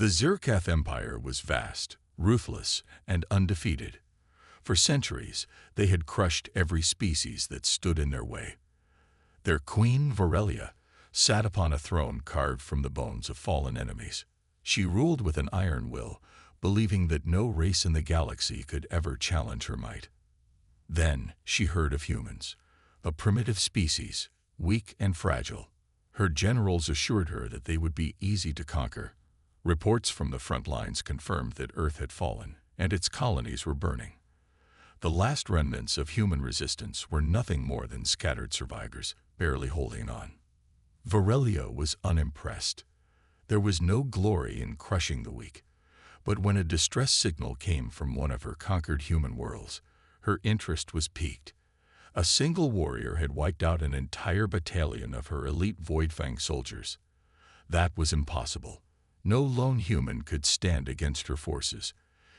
The Zircath Empire was vast, ruthless, and undefeated. For centuries, they had crushed every species that stood in their way. Their queen, Varelia, sat upon a throne carved from the bones of fallen enemies. She ruled with an iron will, believing that no race in the galaxy could ever challenge her might. Then she heard of humans, a primitive species, weak and fragile. Her generals assured her that they would be easy to conquer. Reports from the front lines confirmed that Earth had fallen, and its colonies were burning. The last remnants of human resistance were nothing more than scattered survivors, barely holding on. Varelia was unimpressed. There was no glory in crushing the weak, but when a distress signal came from one of her conquered human worlds, her interest was piqued. A single warrior had wiped out an entire battalion of her elite Voidfang soldiers. That was impossible. No lone human could stand against her forces.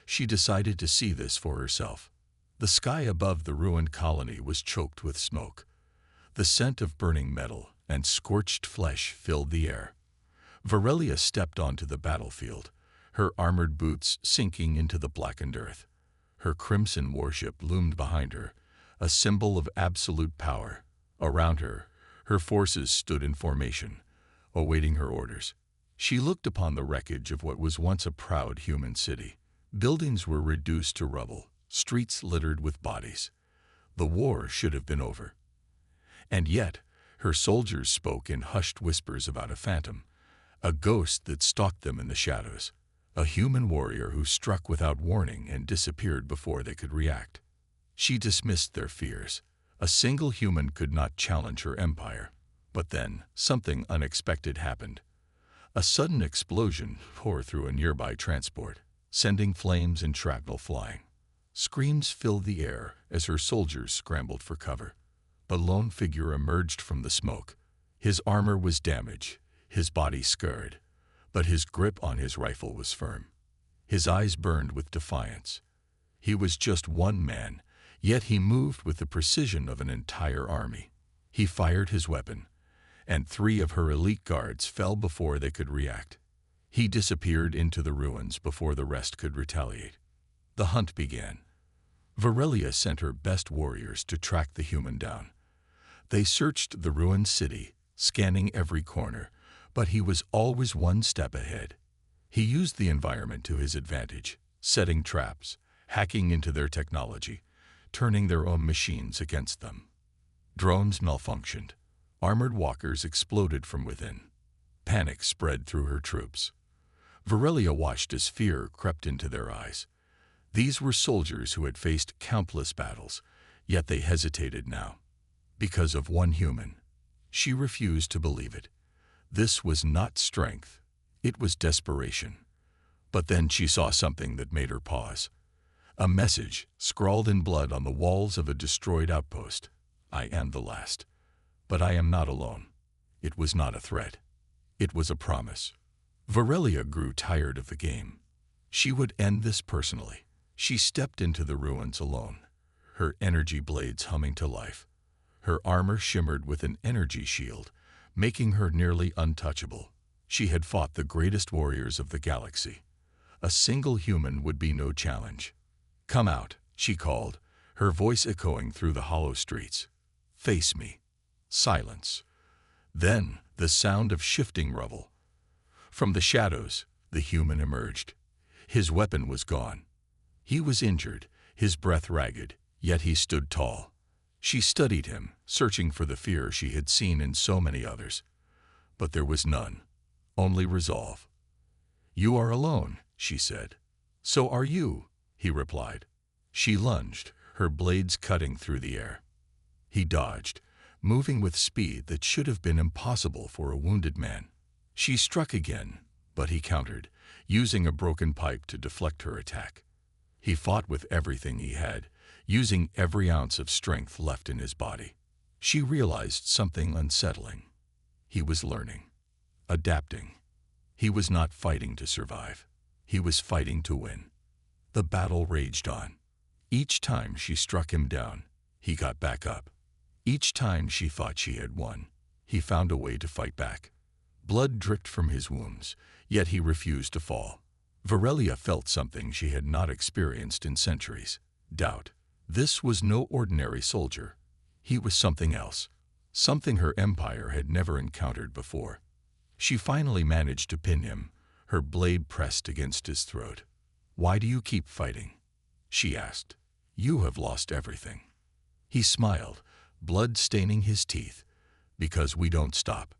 She decided to see this for herself. The sky above the ruined colony was choked with smoke. The scent of burning metal and scorched flesh filled the air. Varelia stepped onto the battlefield, her armored boots sinking into the blackened earth. Her crimson warship loomed behind her, a symbol of absolute power. Around her, her forces stood in formation, awaiting her orders. She looked upon the wreckage of what was once a proud human city. Buildings were reduced to rubble, streets littered with bodies. The war should have been over. And yet, her soldiers spoke in hushed whispers about a phantom, a ghost that stalked them in the shadows, a human warrior who struck without warning and disappeared before they could react. She dismissed their fears. A single human could not challenge her empire. But then, something unexpected happened. A sudden explosion tore through a nearby transport, sending flames and shrapnel flying. Screams filled the air as her soldiers scrambled for cover. A lone figure emerged from the smoke. His armor was damaged, his body scarred, but his grip on his rifle was firm. His eyes burned with defiance. He was just one man, yet he moved with the precision of an entire army. He fired his weapon, and 3 of her elite guards fell before they could react. He disappeared into the ruins before the rest could retaliate. The hunt began. Varelia sent her best warriors to track the human down. They searched the ruined city, scanning every corner, but he was always one step ahead. He used the environment to his advantage, setting traps, hacking into their technology, turning their own machines against them. Drones malfunctioned. Armored walkers exploded from within. Panic spread through her troops. Varelia watched as fear crept into their eyes. These were soldiers who had faced countless battles, yet they hesitated now. Because of one human. She refused to believe it. This was not strength. It was desperation. But then she saw something that made her pause. A message scrawled in blood on the walls of a destroyed outpost. I am the last. But I am not alone. It was not a threat. It was a promise. Varelia grew tired of the game. She would end this personally. She stepped into the ruins alone, her energy blades humming to life. Her armor shimmered with an energy shield, making her nearly untouchable. She had fought the greatest warriors of the galaxy. A single human would be no challenge. Come out, she called, her voice echoing through the hollow streets. Face me. Silence. Then the sound of shifting rubble. From the shadows, the human emerged. His weapon was gone. He was injured, his breath ragged, yet he stood tall. She studied him, searching for the fear she had seen in so many others. But there was none, only resolve. You are alone, she said. So are you, he replied. She lunged, her blades cutting through the air. He dodged, moving with speed that should have been impossible for a wounded man. She struck again, but he countered, using a broken pipe to deflect her attack. He fought with everything he had, using every ounce of strength left in his body. She realized something unsettling. He was learning, adapting. He was not fighting to survive. He was fighting to win. The battle raged on. Each time she struck him down, he got back up. Each time she thought she had won, he found a way to fight back. Blood dripped from his wounds, Yet he refused to fall. Varelia felt something she had not experienced in centuries: doubt. This was no ordinary soldier. He was something else, something her empire had never encountered before. She finally managed to pin him, her blade pressed against his throat. "Why do you keep fighting?" she asked. "You have lost everything." He smiled, blood staining his teeth. "Because we don't stop."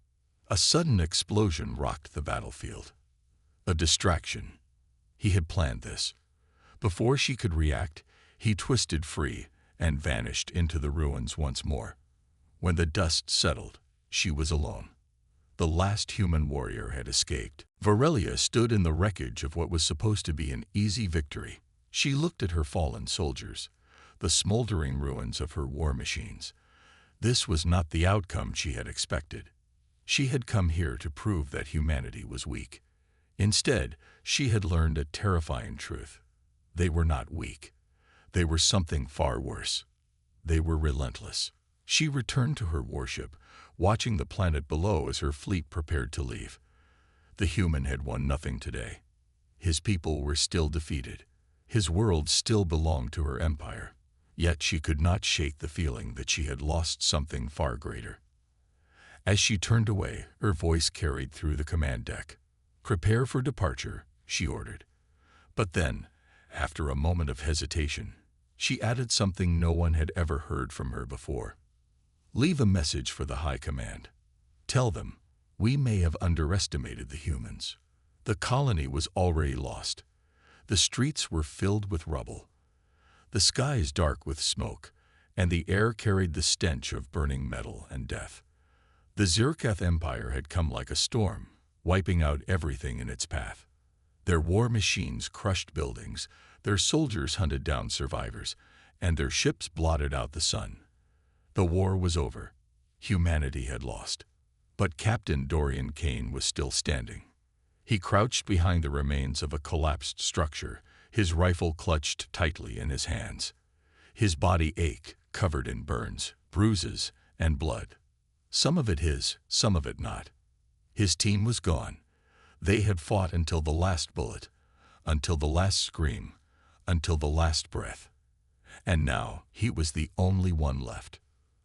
A sudden explosion rocked the battlefield. A distraction. He had planned this. Before she could react, he twisted free and vanished into the ruins once more. When the dust settled, she was alone. The last human warrior had escaped. Varelia stood in the wreckage of what was supposed to be an easy victory. She looked at her fallen soldiers, the smoldering ruins of her war machines. This was not the outcome she had expected. She had come here to prove that humanity was weak. Instead, she had learned a terrifying truth. They were not weak. They were something far worse. They were relentless. She returned to her warship, watching the planet below as her fleet prepared to leave. The human had won nothing today. His people were still defeated. His world still belonged to her empire. Yet she could not shake the feeling that she had lost something far greater. As she turned away, her voice carried through the command deck. "Prepare for departure," she ordered. But then, after a moment of hesitation, she added something no one had ever heard from her before. "Leave a message for the High Command. Tell them, we may have underestimated the humans." The colony was already lost. The streets were filled with rubble. The skies dark with smoke, and the air carried the stench of burning metal and death. The Zirkath Empire had come like a storm, wiping out everything in its path. Their war machines crushed buildings, their soldiers hunted down survivors, and their ships blotted out the sun. The war was over. Humanity had lost. But Captain Dorian Kane was still standing. He crouched behind the remains of a collapsed structure, his rifle clutched tightly in his hands. His body ached, covered in burns, bruises, and blood. Some of it his, some of it not. His team was gone. They had fought until the last bullet, until the last scream, until the last breath. And now he was the only one left.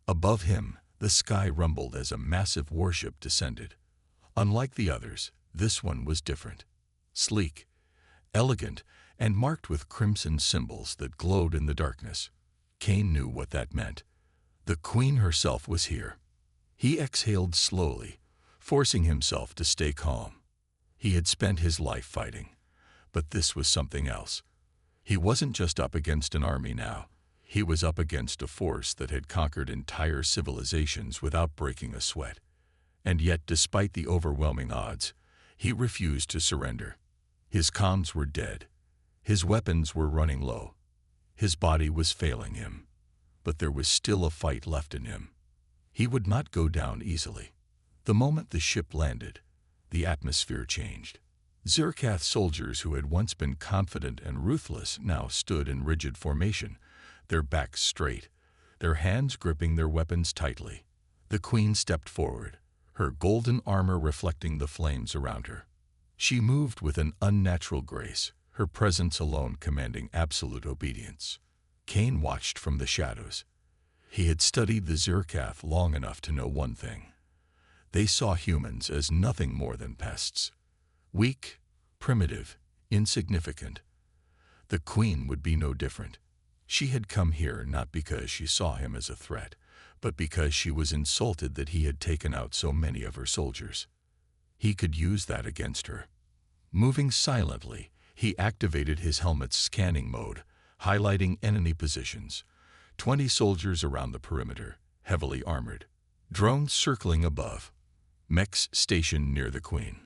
Above him, the sky rumbled as a massive warship descended. Unlike the others, this one was different. Sleek, elegant, and marked with crimson symbols that glowed in the darkness. Kane knew what that meant. The Queen herself was here. He exhaled slowly, forcing himself to stay calm. He had spent his life fighting, but this was something else. He wasn't just up against an army now. He was up against a force that had conquered entire civilizations without breaking a sweat. And yet, despite the overwhelming odds, he refused to surrender. His comms were dead. His weapons were running low. His body was failing him. But there was still a fight left in him. He would not go down easily. The moment the ship landed, the atmosphere changed. Zirkath soldiers who had once been confident and ruthless now stood in rigid formation, their backs straight, their hands gripping their weapons tightly. The Queen stepped forward, her golden armor reflecting the flames around her. She moved with an unnatural grace, her presence alone commanding absolute obedience. Kane watched from the shadows. He had studied the Zirkath long enough to know one thing. They saw humans as nothing more than pests. Weak, primitive, insignificant. The Queen would be no different. She had come here not because she saw him as a threat, but because she was insulted that he had taken out so many of her soldiers. He could use that against her. Moving silently, he activated his helmet's scanning mode, highlighting enemy positions. 20 soldiers around the perimeter, heavily armored. Drones circling above. Mechs stationed near the Queen.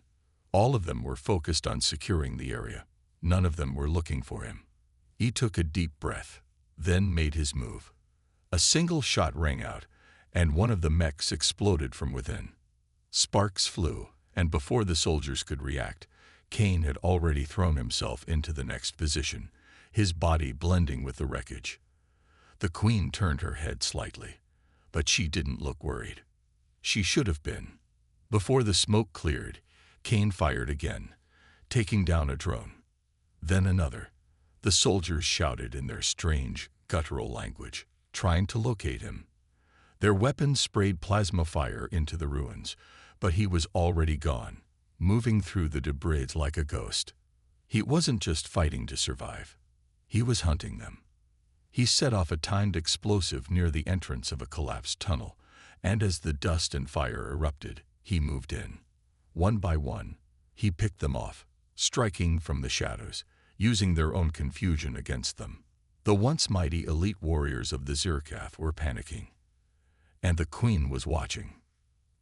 All of them were focused on securing the area. None of them were looking for him. He took a deep breath, then made his move. A single shot rang out, and one of the mechs exploded from within. Sparks flew, and before the soldiers could react, Kane had already thrown himself into the next position, his body blending with the wreckage. The Queen turned her head slightly, but she didn't look worried. She should have been. Before the smoke cleared, Kane fired again, taking down a drone. Then another. The soldiers shouted in their strange, guttural language, trying to locate him. Their weapons sprayed plasma fire into the ruins, but he was already gone, moving through the debris like a ghost. He wasn't just fighting to survive. He was hunting them. He set off a timed explosive near the entrance of a collapsed tunnel, and as the dust and fire erupted, he moved in. One by one, he picked them off, striking from the shadows, using their own confusion against them. The once mighty elite warriors of the Zircath were panicking. And the Queen was watching.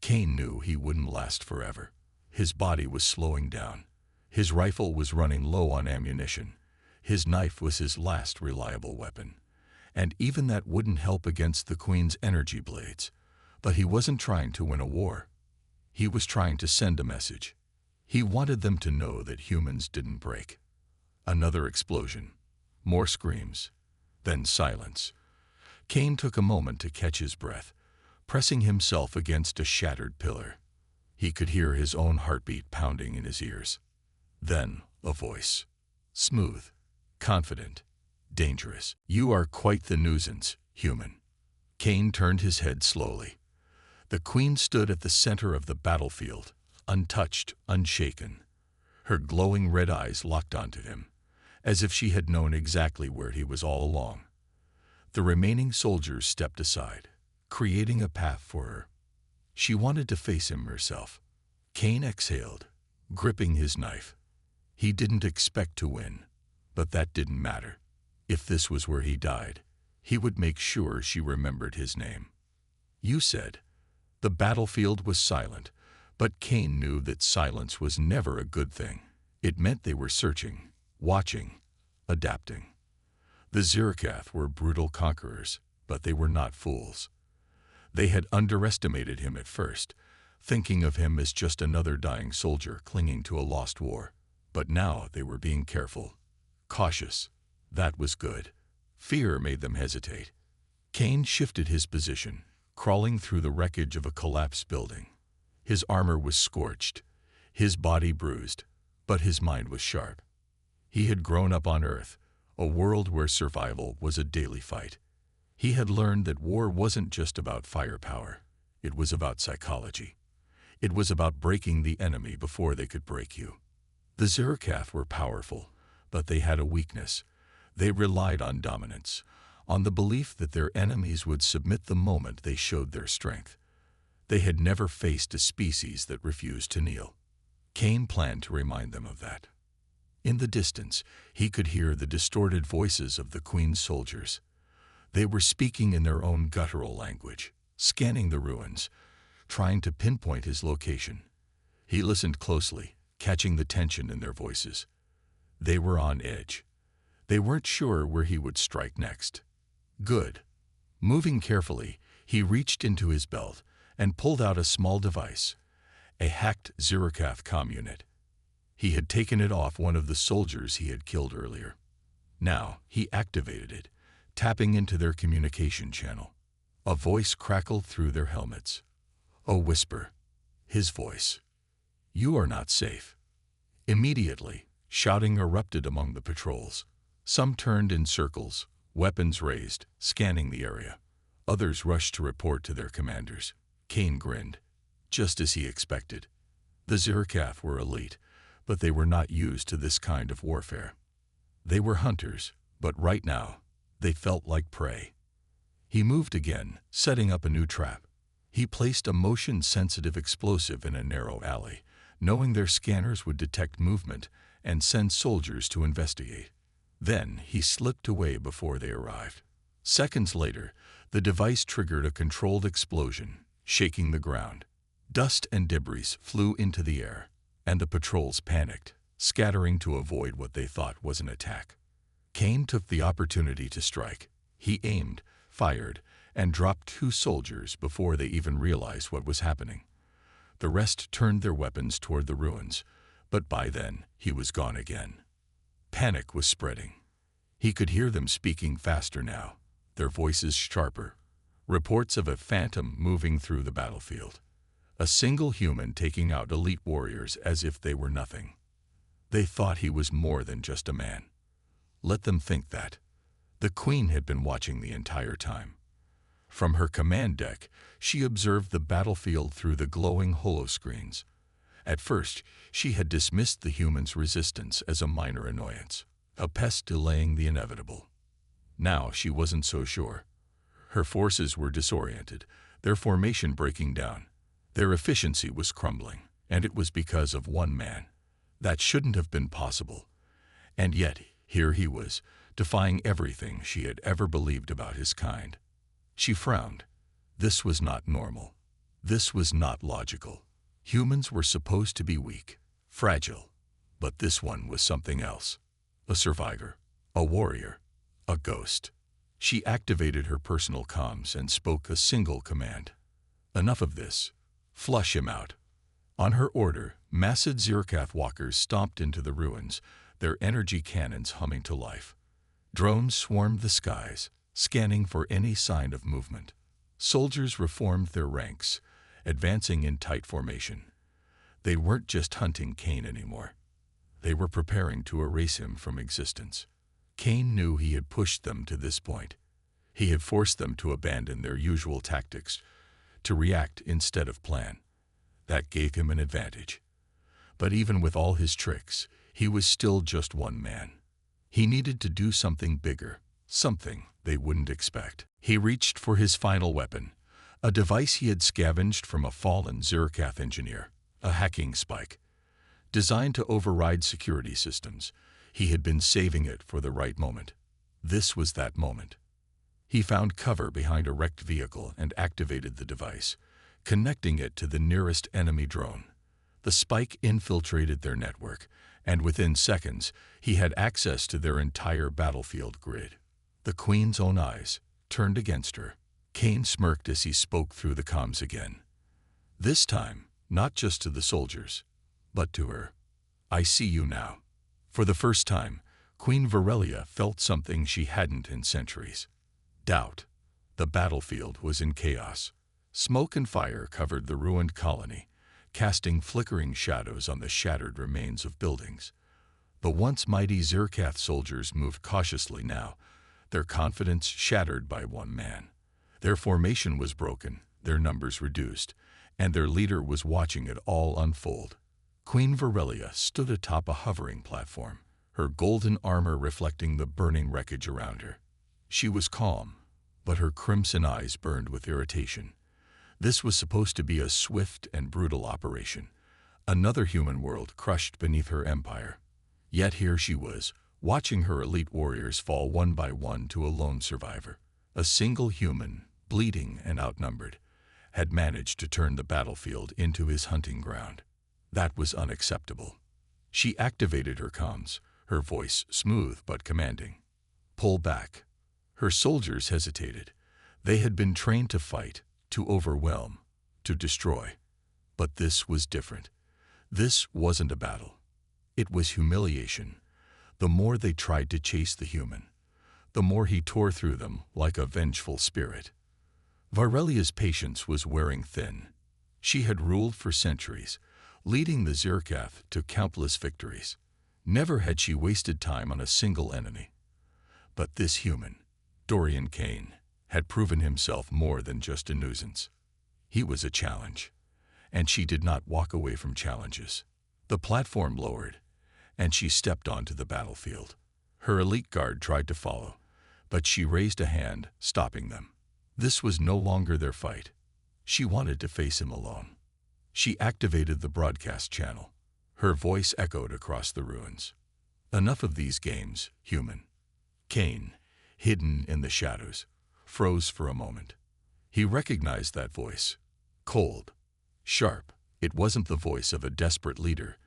Cain knew he wouldn't last forever. His body was slowing down. His rifle was running low on ammunition. His knife was his last reliable weapon. And even that wouldn't help against the Queen's energy blades. But he wasn't trying to win a war. He was trying to send a message. He wanted them to know that humans didn't break. Another explosion. More screams. Then silence. Cain took a moment to catch his breath, pressing himself against a shattered pillar. He could hear his own heartbeat pounding in his ears. Then a voice. Smooth, confident, dangerous. "You are quite the nuisance, human." Cain turned his head slowly. The Queen stood at the center of the battlefield, untouched, unshaken. Her glowing red eyes locked onto him, as if she had known exactly where he was all along. The remaining soldiers stepped aside, creating a path for her. She wanted to face him herself. Cain exhaled, gripping his knife. He didn't expect to win, but that didn't matter. If this was where he died, he would make sure she remembered his name. "You said." The battlefield was silent, but Cain knew that silence was never a good thing. It meant they were searching, watching, adapting. The Zircath were brutal conquerors, but they were not fools. They had underestimated him at first, thinking of him as just another dying soldier clinging to a lost war. But now they were being careful, cautious. That was good. Fear made them hesitate. Cain shifted his position, crawling through the wreckage of a collapsed building. His armor was scorched, his body bruised, but his mind was sharp. He had grown up on Earth, a world where survival was a daily fight. He had learned that war wasn't just about firepower. It was about psychology. It was about breaking the enemy before they could break you. The Zircath were powerful, but they had a weakness. They relied on dominance, on the belief that their enemies would submit the moment they showed their strength. They had never faced a species that refused to kneel. Cain planned to remind them of that. In the distance, he could hear the distorted voices of the Queen's soldiers. They were speaking in their own guttural language, scanning the ruins, trying to pinpoint his location. He listened closely, catching the tension in their voices. They were on edge. They weren't sure where he would strike next. Good. Moving carefully, he reached into his belt and pulled out a small device, a hacked Zircath comm unit. He had taken it off one of the soldiers he had killed earlier. Now he activated it, tapping into their communication channel. A voice crackled through their helmets. A whisper. His voice. "You are not safe." Immediately, shouting erupted among the patrols. Some turned in circles, weapons raised, scanning the area. Others rushed to report to their commanders. Cain grinned, just as he expected. The Zircath were elite, but they were not used to this kind of warfare. They were hunters, but right now, they felt like prey. He moved again, setting up a new trap. He placed a motion-sensitive explosive in a narrow alley, knowing their scanners would detect movement and send soldiers to investigate. Then he slipped away before they arrived. Seconds later, the device triggered a controlled explosion, shaking the ground. Dust and debris flew into the air, and the patrols panicked, scattering to avoid what they thought was an attack. Cain took the opportunity to strike. He aimed, fired, and dropped 2 soldiers before they even realized what was happening. The rest turned their weapons toward the ruins, but by then he was gone again. Panic was spreading. He could hear them speaking faster now, their voices sharper. Reports of a phantom moving through the battlefield. A single human taking out elite warriors as if they were nothing. They thought he was more than just a man. Let them think that. The Queen had been watching the entire time. From her command deck, she observed the battlefield through the glowing holoscreens. At first, she had dismissed the humans' resistance as a minor annoyance, a pest delaying the inevitable. Now she wasn't so sure. Her forces were disoriented, their formation breaking down. Their efficiency was crumbling, and it was because of one man. That shouldn't have been possible. And yet, here he was, defying everything she had ever believed about his kind. She frowned. This was not normal. This was not logical. Humans were supposed to be weak, fragile. But this one was something else. A survivor, a warrior, a ghost. She activated her personal comms and spoke a single command. Enough of this. Flush him out. On her order, massive Zircath walkers stomped into the ruins, their energy cannons humming to life. Drones swarmed the skies, scanning for any sign of movement. Soldiers reformed their ranks, advancing in tight formation. They weren't just hunting Cain anymore. They were preparing to erase him from existence. Cain knew he had pushed them to this point. He had forced them to abandon their usual tactics, to react instead of plan. That gave him an advantage. But even with all his tricks, he was still just one man. He needed to do something bigger, something they wouldn't expect. He reached for his final weapon, a device he had scavenged from a fallen Zircath engineer, a hacking spike. Designed to override security systems, he had been saving it for the right moment. This was that moment. He found cover behind a wrecked vehicle and activated the device, connecting it to the nearest enemy drone. The spike infiltrated their network, and within seconds, he had access to their entire battlefield grid. The Queen's own eyes turned against her. Cain smirked as he spoke through the comms again. This time, not just to the soldiers, but to her. I see you now. For the first time, Queen Virelia felt something she hadn't in centuries. Doubt. The battlefield was in chaos. Smoke and fire covered the ruined colony, casting flickering shadows on the shattered remains of buildings. The once mighty Zircath soldiers moved cautiously now, their confidence shattered by one man. Their formation was broken, their numbers reduced, and their leader was watching it all unfold. Queen Virelia stood atop a hovering platform, her golden armor reflecting the burning wreckage around her. She was calm, but her crimson eyes burned with irritation. This was supposed to be a swift and brutal operation, another human world crushed beneath her empire. Yet here she was, watching her elite warriors fall one by one to a lone survivor. A single human, bleeding and outnumbered, had managed to turn the battlefield into his hunting ground. That was unacceptable. She activated her comms, her voice smooth but commanding. Pull back. Her soldiers hesitated. They had been trained to fight, to overwhelm, to destroy. But this was different. This wasn't a battle. It was humiliation. The more they tried to chase the human, the more he tore through them like a vengeful spirit. Virelia's patience was wearing thin. She had ruled for centuries, leading the Zircath to countless victories. Never had she wasted time on a single enemy. But this human, Dorian Cain, had proven himself more than just a nuisance. He was a challenge, and she did not walk away from challenges. The platform lowered, and she stepped onto the battlefield. Her elite guard tried to follow, but she raised a hand, stopping them. This was no longer their fight. She wanted to face him alone. She activated the broadcast channel. Her voice echoed across the ruins. Enough of these games, human. Cain, hidden in the shadows, froze for a moment. He recognized that voice. Cold, sharp. It wasn't the voice of a desperate leader.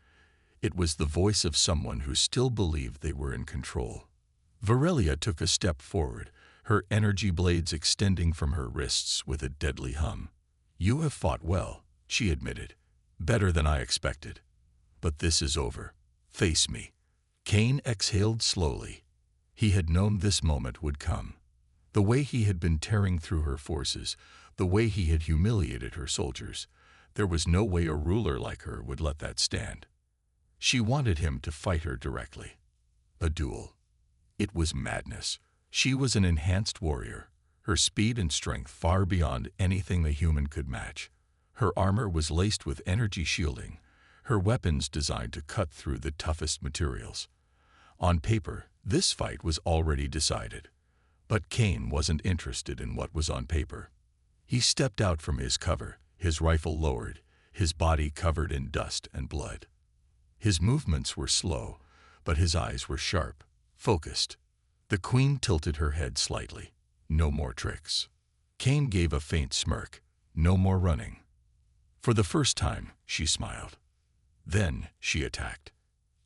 It was the voice of someone who still believed they were in control. Virelia took a step forward, her energy blades extending from her wrists with a deadly hum. You have fought well, she admitted. Better than I expected. But this is over. Face me. Cain exhaled slowly. He had known this moment would come. The way he had been tearing through her forces, the way he had humiliated her soldiers, there was no way a ruler like her would let that stand. She wanted him to fight her directly. A duel. It was madness. She was an enhanced warrior, her speed and strength far beyond anything the human could match. Her armor was laced with energy shielding, her weapons designed to cut through the toughest materials. On paper, this fight was already decided. But Cain wasn't interested in what was on paper. He stepped out from his cover, his rifle lowered, his body covered in dust and blood. His movements were slow, but his eyes were sharp, focused. The queen tilted her head slightly. No more tricks. Cain gave a faint smirk. No more running. For the first time, she smiled. Then she attacked.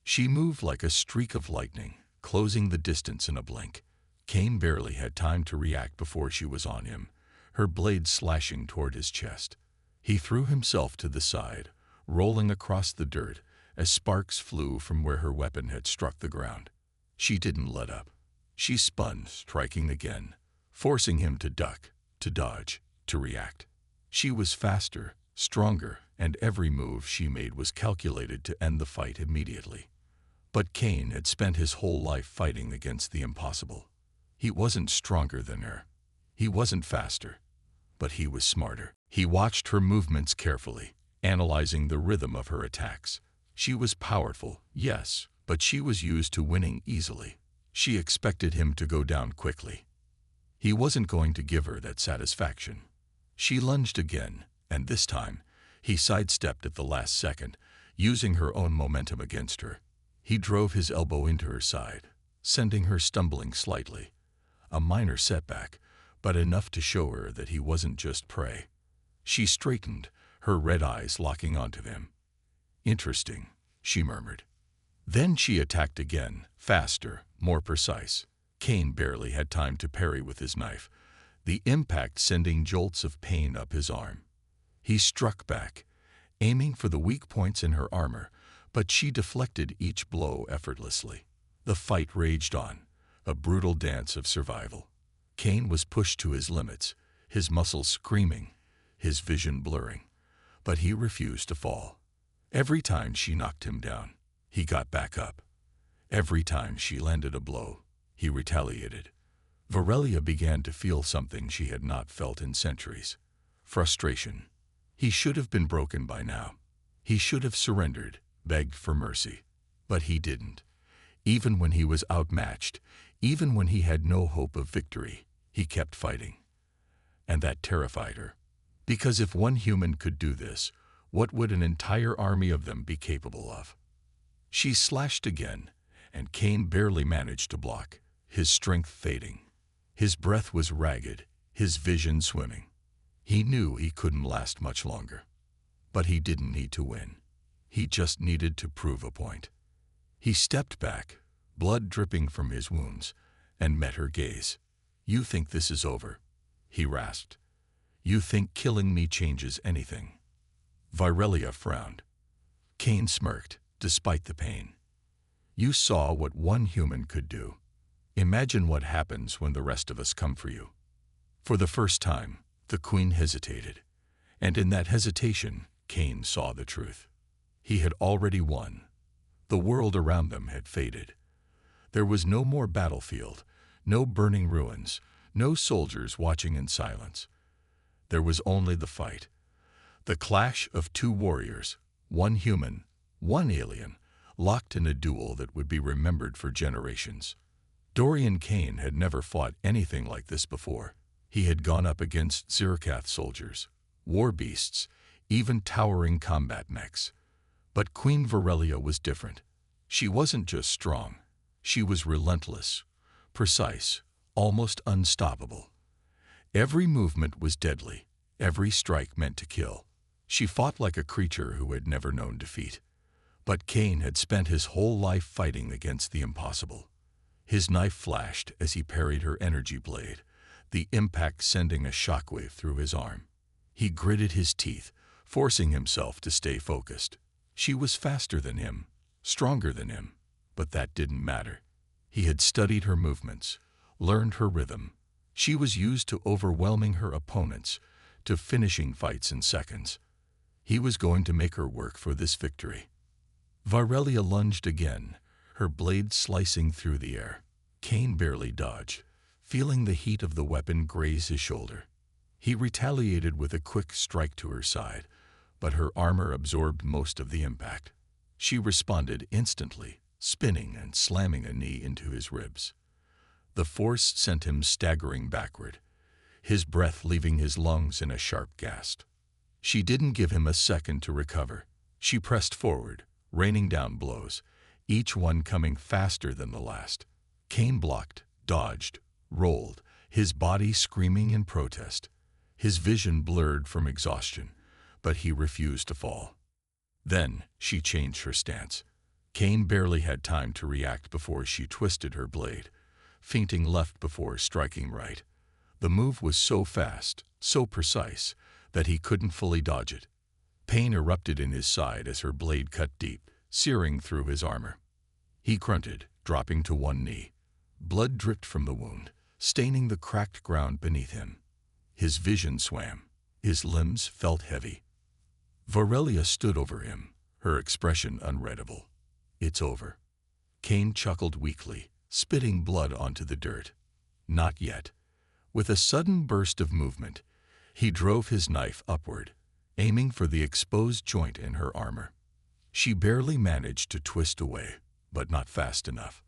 She moved like a streak of lightning, closing the distance in a blink. Cain barely had time to react before she was on him, her blade slashing toward his chest. He threw himself to the side, rolling across the dirt as sparks flew from where her weapon had struck the ground. She didn't let up. She spun, striking again, forcing him to duck, to dodge, to react. She was faster, stronger, and every move she made was calculated to end the fight immediately. But Cain had spent his whole life fighting against the impossible. He wasn't stronger than her. He wasn't faster. But he was smarter. He watched her movements carefully, analyzing the rhythm of her attacks. She was powerful, yes, but she was used to winning easily. She expected him to go down quickly. He wasn't going to give her that satisfaction. She lunged again, and this time, he sidestepped at the last second, using her own momentum against her. He drove his elbow into her side, sending her stumbling slightly. A minor setback, but enough to show her that he wasn't just prey. She straightened, her red eyes locking onto him. "Interesting," she murmured. Then she attacked again, faster, more precise. Cain barely had time to parry with his knife, the impact sending jolts of pain up his arm. He struck back, aiming for the weak points in her armor, but she deflected each blow effortlessly. The fight raged on, a brutal dance of survival. Cain was pushed to his limits, his muscles screaming, his vision blurring. But he refused to fall. Every time she knocked him down, he got back up. Every time she landed a blow, he retaliated. Varelia began to feel something she had not felt in centuries. Frustration. He should have been broken by now. He should have surrendered, begged for mercy. But he didn't. Even when he was outmatched, even when he had no hope of victory, he kept fighting. And that terrified her. Because if one human could do this, what would an entire army of them be capable of? She slashed again, and Cain barely managed to block, his strength fading. His breath was ragged, his vision swimming. He knew he couldn't last much longer. But he didn't need to win. He just needed to prove a point. He stepped back, blood dripping from his wounds, and met her gaze. "You think this is over?" he rasped. "You think killing me changes anything?" Varelia frowned. Cain smirked, despite the pain. "You saw what one human could do. Imagine what happens when the rest of us come for you." For the first time, the queen hesitated, and in that hesitation, Cain saw the truth. He had already won. The world around them had faded. There was no more battlefield, no burning ruins, no soldiers watching in silence. There was only the fight. The clash of two warriors, one human, one alien, locked in a duel that would be remembered for generations. Dorian Cain had never fought anything like this before. He had gone up against Zirkath soldiers, war beasts, even towering combat mechs. But Queen Varelia was different. She wasn't just strong. She was relentless, precise, almost unstoppable. Every movement was deadly. Every strike meant to kill. She fought like a creature who had never known defeat. But Cain had spent his whole life fighting against the impossible. His knife flashed as he parried her energy blade, the impact sending a shockwave through his arm. He gritted his teeth, forcing himself to stay focused. She was faster than him, stronger than him, but that didn't matter. He had studied her movements, learned her rhythm. She was used to overwhelming her opponents, to finishing fights in seconds. He was going to make her work for this victory. Virelia lunged again, her blade slicing through the air. Cain barely dodged, feeling the heat of the weapon graze his shoulder. He retaliated with a quick strike to her side, but her armor absorbed most of the impact. She responded instantly, spinning and slamming a knee into his ribs. The force sent him staggering backward, his breath leaving his lungs in a sharp gasp. She didn't give him a second to recover. She pressed forward, raining down blows, each one coming faster than the last. Cain blocked, dodged, rolled, his body screaming in protest. His vision blurred from exhaustion, but he refused to fall. Then she changed her stance. Cain barely had time to react before she twisted her blade, feinting left before striking right. The move was so fast, so precise, that he couldn't fully dodge it. Pain erupted in his side as her blade cut deep, searing through his armor. He grunted, dropping to one knee. Blood dripped from the wound, staining the cracked ground beneath him. His vision swam. His limbs felt heavy. Virelia stood over him, her expression unreadable. "It's over." Cain chuckled weakly, spitting blood onto the dirt. Not yet. With a sudden burst of movement, he drove his knife upward, aiming for the exposed joint in her armor. She barely managed to twist away, but not fast enough.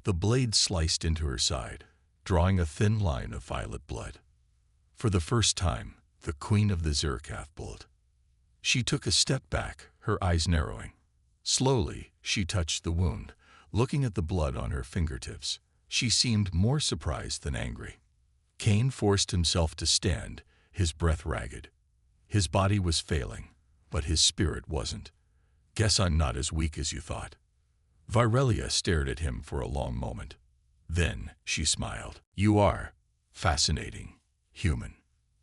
The blade sliced into her side, drawing a thin line of violet blood. For the first time, the queen of the Zerkath pulled. She took a step back, her eyes narrowing. Slowly, she touched the wound, looking at the blood on her fingertips. She seemed more surprised than angry. Cain forced himself to stand, his breath ragged. His body was failing, but his spirit wasn't. "Guess I'm not as weak as you thought." Virelia stared at him for a long moment. Then she smiled. "You are fascinating, human."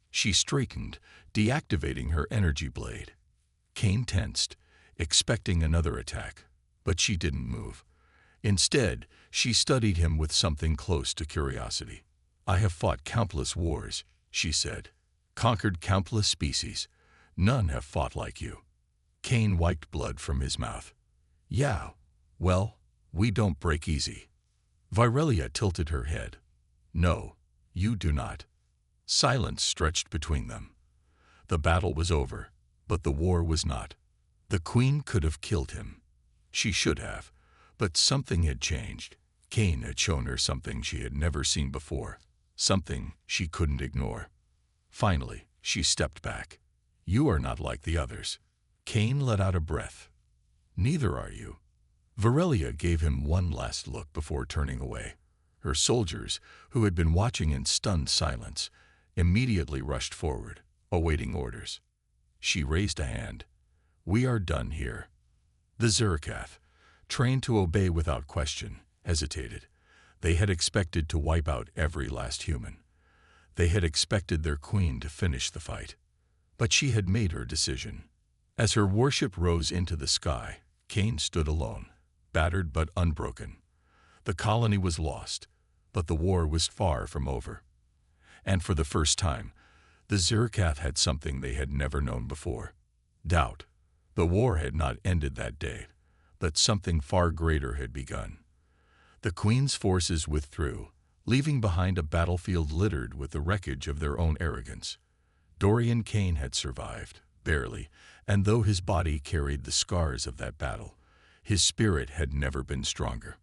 She straightened, deactivating her energy blade. Cain tensed, expecting another attack, but she didn't move. Instead, she studied him with something close to curiosity. "I have fought countless wars," she said, "conquered countless species. None have fought like you." Cain wiped blood from his mouth. "Yeah, well, we don't break easy." Virelia tilted her head. "No, you do not." Silence stretched between them. The battle was over, but the war was not. The queen could have killed him. She should have, but something had changed. Cain had shown her something she had never seen before, something she couldn't ignore. Finally, she stepped back. "You are not like the others." Cain let out a breath. "Neither are you." Virelia gave him one last look before turning away. Her soldiers, who had been watching in stunned silence, immediately rushed forward, awaiting orders. She raised a hand. "We are done here." The Zerkath, trained to obey without question, hesitated. They had expected to wipe out every last human. They had expected their queen to finish the fight. But she had made her decision. As her warship rose into the sky, Cain stood alone, battered but unbroken. The colony was lost, but the war was far from over. And for the first time, the Zerkath had something they had never known before: doubt. The war had not ended that day, but something far greater had begun. The Queen's forces withdrew, leaving behind a battlefield littered with the wreckage of their own arrogance. Dorian Cain had survived, barely, and though his body carried the scars of that battle, his spirit had never been stronger.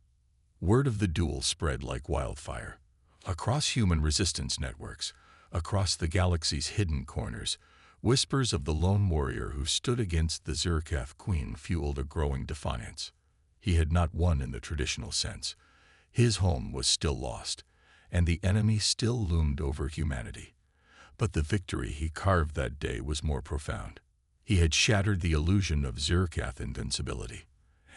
Word of the duel spread like wildfire. Across human resistance networks, across the galaxy's hidden corners, whispers of the lone warrior who stood against the Zerkath queen fueled a growing defiance. He had not won in the traditional sense. His home was still lost, and the enemy still loomed over humanity. But the victory he carved that day was more profound. He had shattered the illusion of Zerkath invincibility,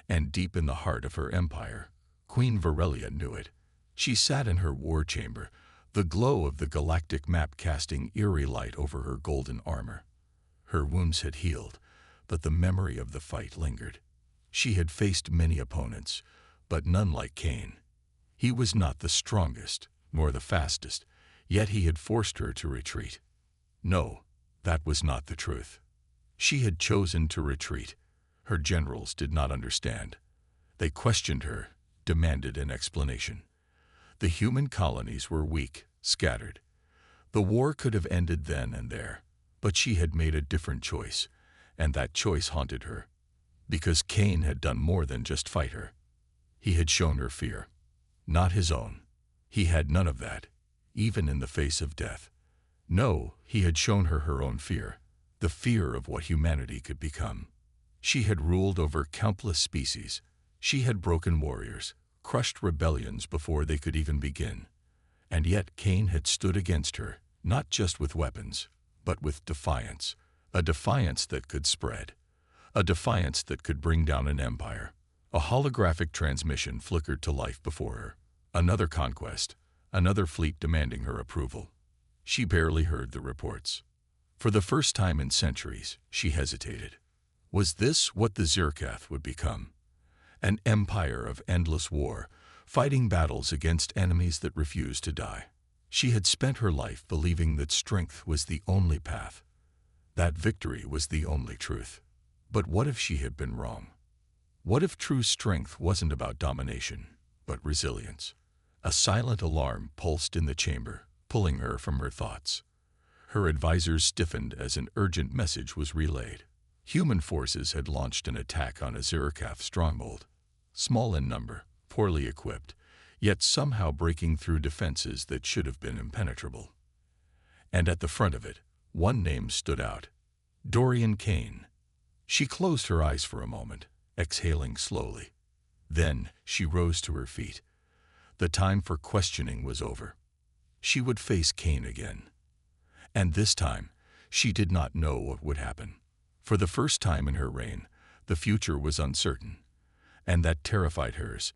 and deep in the heart of her empire, Queen Virelia knew it. She sat in her war chamber, the glow of the galactic map casting eerie light over her golden armor. Her wounds had healed, but the memory of the fight lingered. She had faced many opponents, but none like Cain. He was not the strongest, nor the fastest, yet he had forced her to retreat. No, that was not the truth. She had chosen to retreat. Her generals did not understand. They questioned her, demanded an explanation. The human colonies were weak, scattered. The war could have ended then and there, but she had made a different choice, and that choice haunted her. Because Cain had done more than just fight her. He had shown her fear, not his own. He had none of that, even in the face of death. No, he had shown her her own fear, the fear of what humanity could become. She had ruled over countless species. She had broken warriors, crushed rebellions before they could even begin. And yet Cain had stood against her, not just with weapons, but with defiance, a defiance that could spread, a defiance that could bring down an empire. A holographic transmission flickered to life before her. Another conquest, another fleet demanding her approval. She barely heard the reports. For the first time in centuries, she hesitated. Was this what the Zircath would become? An empire of endless war, fighting battles against enemies that refused to die. She had spent her life believing that strength was the only path, that victory was the only truth. But what if she had been wrong? What if true strength wasn't about domination, but resilience? A silent alarm pulsed in the chamber, pulling her from her thoughts. Her advisors stiffened as an urgent message was relayed. Human forces had launched an attack on a Zircath stronghold, small in number, poorly equipped, yet somehow breaking through defenses that should have been impenetrable. And at the front of it, one name stood out: Dorian Cain. She closed her eyes for a moment, exhaling slowly. Then she rose to her feet. The time for questioning was over. She would face Cain again. And this time, she did not know what would happen. For the first time in her reign, the future was uncertain, and that terrified hers.